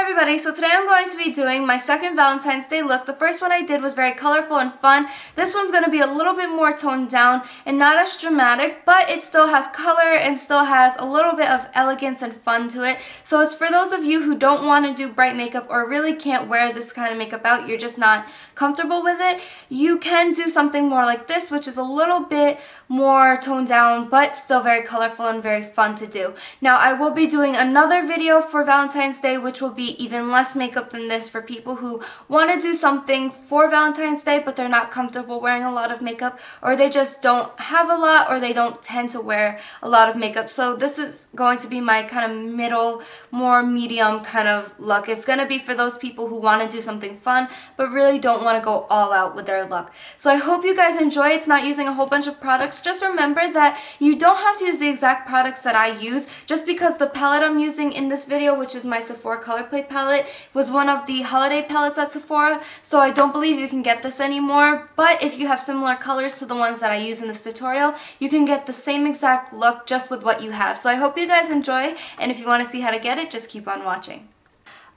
everybody, so today I'm going to be doing my second Valentine's Day look. The first one I did was very colorful and fun. This one's going to be a little bit more toned down and not as dramatic, but it still has color and still has a little bit of elegance and fun to it. So it's for those of you who don't want to do bright makeup or really can't wear this kind of makeup out, you're just not comfortable with it. You can do something more like this, which is a little bit more toned down, but still very colorful and very fun to do. Now I will be doing another video for Valentine's Day, which will be even less makeup than this for people who want to do something for Valentine's Day but they're not comfortable wearing a lot of makeup, or they just don't have a lot, or they don't tend to wear a lot of makeup. So this is going to be my kind of middle, more medium kind of look. It's going to be for those people who want to do something fun but really don't want to go all out with their look. So I hope you guys enjoy. It's not using a whole bunch of products. Just remember that you don't have to use the exact products that I use. Just because the palette I'm using in this video, which is my Sephora Color Play palette, was one of the holiday palettes at Sephora, so I don't believe you can get this anymore. But if you have similar colors to the ones that I use in this tutorial, you can get the same exact look just with what you have. So I hope you guys enjoy, and if you want to see how to get it, just keep on watching.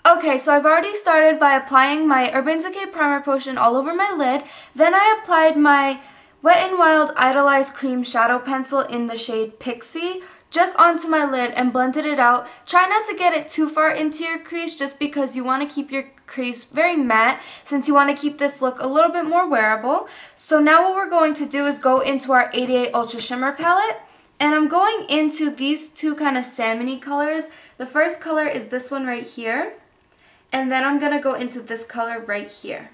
Okay, so I've already started by applying my Urban Decay Primer Potion all over my lid. Then I applied my Wet n Wild Idolized Cream Shadow Pencil in the shade Pixie just onto my lid and blended it out. Try not to get it too far into your crease just because you want to keep your crease very matte, since you want to keep this look a little bit more wearable. So now what we're going to do is go into our 88 Ultra Shimmer palette. And I'm going into these two kind of salmon-y colors. The first color is this one right here. And then I'm going to go into this color right here.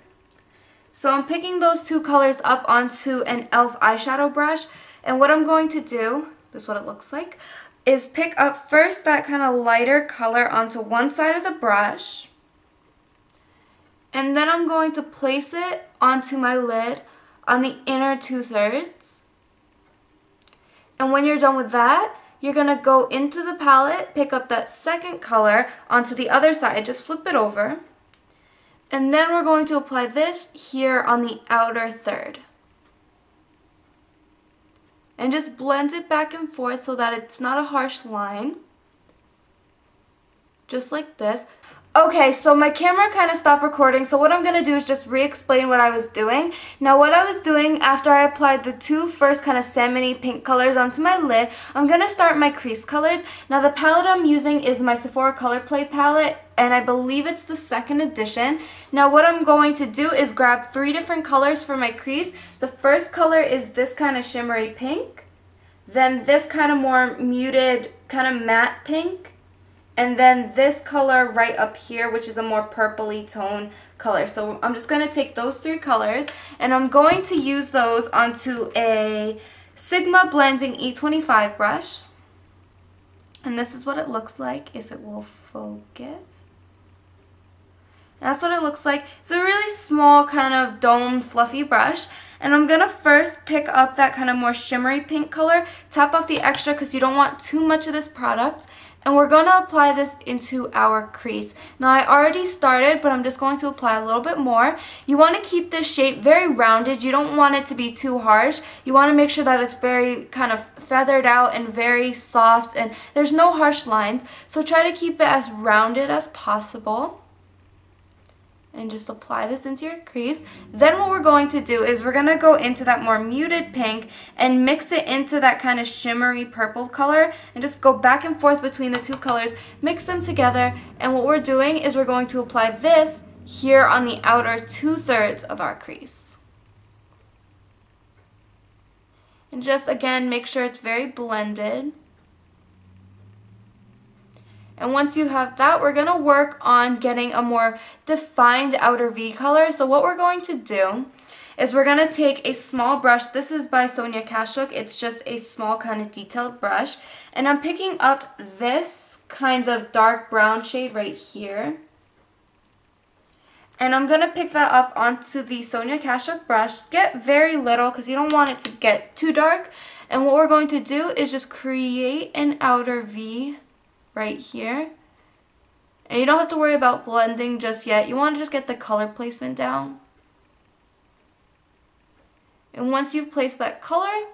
So I'm picking those two colors up onto an e.l.f. eyeshadow brush. And what I'm going to do, this is what it looks like, is pick up first that kind of lighter color onto one side of the brush. And then I'm going to place it onto my lid on the inner 2/3. And when you're done with that, you're going to go into the palette, pick up that second color onto the other side, just flip it over. And then we're going to apply this here on the outer third. And just blend it back and forth so that it's not a harsh line. Just like this. Okay, so my camera kind of stopped recording, so what I'm going to do is just re-explain what I was doing. Now what I was doing after I applied the two first kind of salmon-y pink colors onto my lid, I'm going to start my crease colors. Now the palette I'm using is my Sephora Color Play palette, and I believe it's the second edition. Now what I'm going to do is grab 3 different colors for my crease. The first color is this kind of shimmery pink, then this kind of more muted kind of matte pink, and then this color right up here, which is a more purpley tone color. So I'm just going to take those 3 colors, and I'm going to use those onto a Sigma Blending E25 brush. And this is what it looks like, if it will focus. That's what it looks like. It's a really small kind of domed fluffy brush. And I'm going to first pick up that kind of more shimmery pink color, tap off the extra because you don't want too much of this product. And we're going to apply this into our crease. Now I already started, but I'm just going to apply a little bit more. You want to keep this shape very rounded. You don't want it to be too harsh. You want to make sure that it's very kind of feathered out and very soft, and there's no harsh lines. So try to keep it as rounded as possible. And just apply this into your crease. Then what we're going to do is we're going to go into that more muted pink and mix it into that kind of shimmery purple color, and just go back and forth between the 2 colors, mix them together, and what we're doing is we're going to apply this here on the outer 2/3 of our crease. And just again make sure it's very blended. And once you have that, we're going to work on getting a more defined outer V color. So what we're going to do is we're going to take a small brush. This is by Sonia Kashuk. It's just a small kind of detailed brush. And I'm picking up this kind of dark brown shade right here. And I'm going to pick that up onto the Sonia Kashuk brush. Get very little because you don't want it to get too dark. And what we're going to do is just create an outer V right here. And you don't have to worry about blending just yet. You want to just get the color placement down. And once you've placed that color,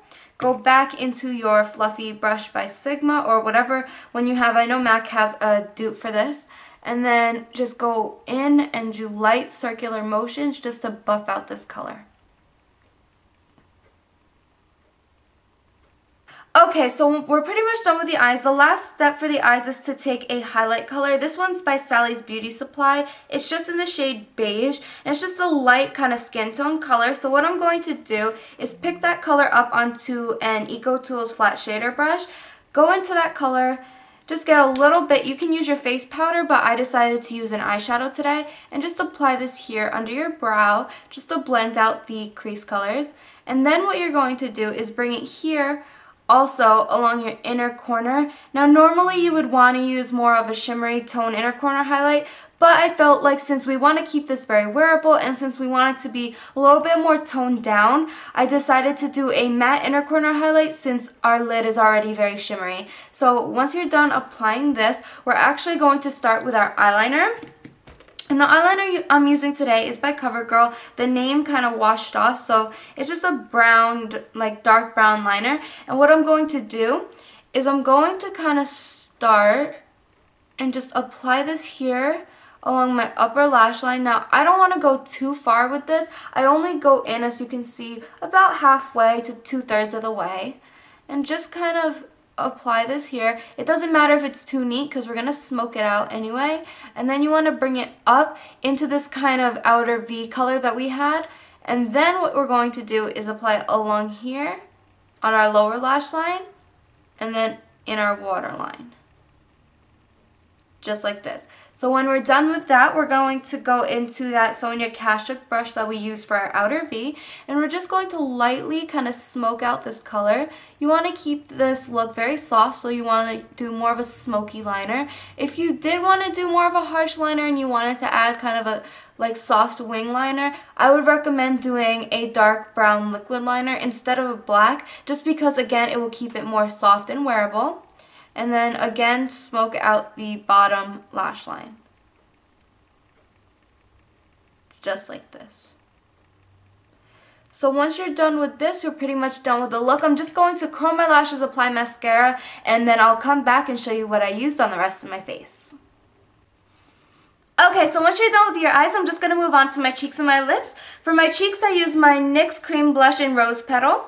go back into your fluffy brush by Sigma or whatever one you have. I know MAC has a dupe for this. And then just go in and do light circular motions just to buff out this color. Okay, so we're pretty much done with the eyes. The last step for the eyes is to take a highlight color. This one's by Sally's Beauty Supply. It's just in the shade beige, and it's just a light kind of skin tone color. So what I'm going to do is pick that color up onto an Eco Tools flat shader brush, go into that color, just get a little bit. You can use your face powder, but I decided to use an eyeshadow today, and just apply this here under your brow just to blend out the crease colors. And then what you're going to do is bring it here also along your inner corner. Now normally you would want to use more of a shimmery tone inner corner highlight, but I felt like since we want to keep this very wearable and since we want it to be a little bit more toned down, I decided to do a matte inner corner highlight since our lid is already very shimmery. So once you're done applying this, we're actually going to start with our eyeliner. And the eyeliner I'm using today is by CoverGirl. The name kind of washed off, so it's just a brown, like dark brown liner. And what I'm going to do is I'm going to kind of start and just apply this here along my upper lash line. Now, I don't want to go too far with this. I only go in, as you can see, about halfway to 2/3 of the way. And just kind of apply this here. It doesn't matter if it's too neat because we're going to smoke it out anyway. And then you want to bring it up into this kind of outer V color that we had. And then what we're going to do is apply it along here on our lower lash line and then in our waterline. Just like this. So when we're done with that, we're going to go into that Sonia Kashuk brush that we use for our outer V, and we're just going to lightly kind of smoke out this color. You want to keep this look very soft, so you want to do more of a smoky liner. If you did want to do more of a harsh liner and you wanted to add kind of a like soft wing liner, I would recommend doing a dark brown liquid liner instead of a black, just because again it will keep it more soft and wearable. And then again, smoke out the bottom lash line. Just like this. So once you're done with this, you're pretty much done with the look. I'm just going to curl my lashes, apply mascara, and then I'll come back and show you what I used on the rest of my face. Okay, so once you're done with your eyes, I'm just going to move on to my cheeks and my lips. For my cheeks, I use my NYX Cream Blush in Rose Petal.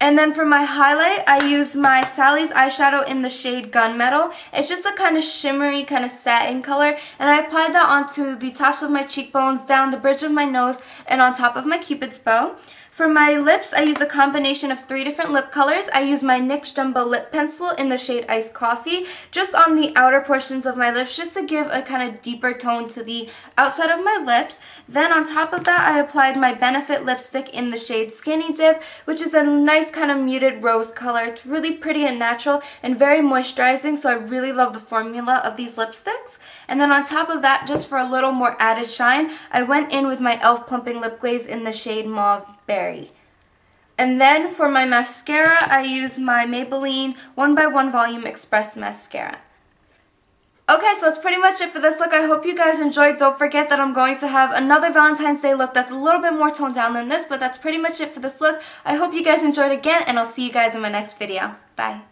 And then for my highlight, I used my Sally's eyeshadow in the shade Gunmetal. It's just a kind of shimmery, kind of satin color. And I applied that onto the tops of my cheekbones, down the bridge of my nose, and on top of my Cupid's bow. For my lips, I used a combination of 3 different lip colors. I used my NYX Jumbo Lip Pencil in the shade Iced Coffee, just on the outer portions of my lips, just to give a kind of deeper tone to the outside of my lips. Then on top of that, I applied my Benefit lipstick in the shade Skinny Dip, which is a nice kind of muted rose color. It's really pretty and natural and very moisturizing, so I really love the formula of these lipsticks. And then on top of that, just for a little more added shine, I went in with my e.l.f. Plumping Lip Glaze in the shade Mauve Berry. And then for my mascara, I use my Maybelline 1x1 Volume Express Mascara. Okay, so that's pretty much it for this look. I hope you guys enjoyed. Don't forget that I'm going to have another Valentine's Day look that's a little bit more toned down than this, but that's pretty much it for this look. I hope you guys enjoyed again, and I'll see you guys in my next video. Bye.